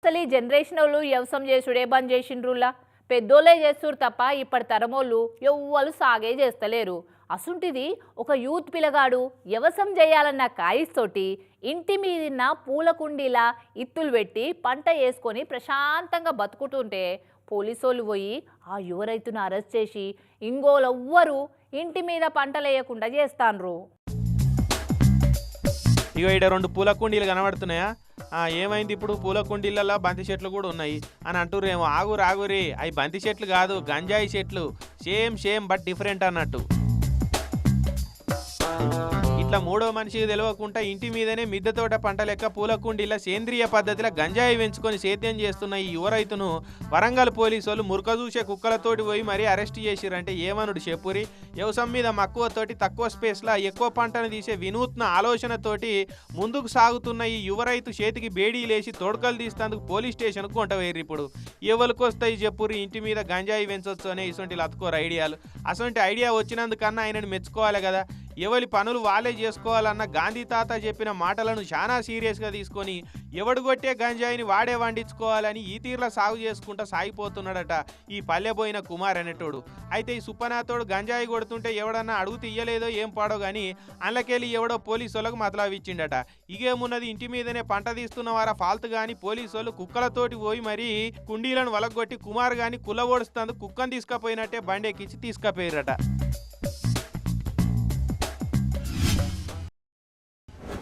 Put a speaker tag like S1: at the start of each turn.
S1: అసలు ఈ జనరేషన్ వాళ్ళు వ్యవసాయం చేసుడే బంద్ చేసిండ్రులా. పెద్దోళ్ళే చేస్తురు తప్ప ఇప్పటి తరమోళ్ళు ఎవ్వరు సాగే చేస్తలేరు. అసుంటిది ఒక యూత్ పిల్లగాడు వ్యవసాయం చేయాలన్న కాయిస్తోటి ఇంటి మీదిన్న పూల కుండీలా ఇత్తులు పెట్టి పంట వేసుకొని ప్రశాంతంగా బతుకుతుంటే పోలీసోళ్ళు పోయి ఆ యువ రైతును అరెస్ట్ చేసి ఇంగోలెవ్వరు ఇంటి మీద పంటలు వేయకుండా చేస్తాన్రు.
S2: ఇగో ఈడ 2 పూల కుండీలు కనబడుతున్నాయా? ఏమైంది ఇప్పుడు? పూల కుండీలలో బంతి చెట్లు కూడా ఉన్నాయి అని అంటుర్రేమో. ఆగురి, అవి బంతి చెట్లు కాదు, గంజాయి చెట్లు. సేమ్ బట్ డిఫరెంట్ అన్నట్టు. ఇట్లా మూడో మనిషికి తెలియకుండా ఇంటి మీదనే మిద్దె తోట పంట లెక్క పూల కుండీల సేంద్రియ పద్ధతిలో గంజాయి పెంచుకొని సేద్యం చేస్తున్న ఈ యువ రైతును వరంగల్ పోలీసు వాళ్ళు మురకదూసే కుక్కలతోటి పోయి మరీ అరెస్ట్ చేసిరంటే ఏమనుడు చెప్పురి. వ్యవసాయం మీద మక్కువతోటి తక్కువ స్పేస్లో ఎక్కువ పంటను తీసే వినూత్న ఆలోచనతోటి ముందుకు సాగుతున్న ఈ యువ రైతు చేతికి బేడీ లేచి తోడుకలు తీస్తేందుకు పోలీస్ స్టేషన్కు కొంటవేరు. ఇప్పుడు ఎవరికి వస్తాయి చెప్పురి ఇంటి మీద గంజాయి పెంచవచ్చు అనే ఇటువంటి అతుకోరు ఐడియాలు. అటువంటి ఐడియా వచ్చినందుకన్నా ఆయనను మెచ్చుకోవాలి కదా. ఎవరి పనులు వాళ్ళే చేసుకోవాలన్న గాంధీ తాత చెప్పిన మాటలను చాలా సీరియస్గా తీసుకొని ఎవడు కొట్టే గంజాయిని వాడే వండించుకోవాలని ఈ తీర్ల సాగు చేసుకుంటా సాగిపోతున్నాడట ఈ పల్లెబోయిన కుమార్ అనేటోడు. అయితే ఈ సుప్పనాథోడు గంజాయి కొడుతుంటే ఎవడన్నా అడుగు తీయలేదో ఏం పాడో కానీ అందులోకెళ్ళి ఎవడో పోలీసు వాళ్ళకు మతలావి ఇచ్చిండట. ఇగేమున్నది, ఇంటి మీదనే పంట తీస్తున్న వారా ఫాల్తు కానీ పోలీసు వాళ్ళు కుక్కలతోటి పోయి మరీ కుండీలను వలగొట్టి కుమార్ కానీ కుల్ల ఓడుస్తుంది కుక్కను తీసుకుపోయినట్టే బండెక్కించి తీసుకుపోయారట.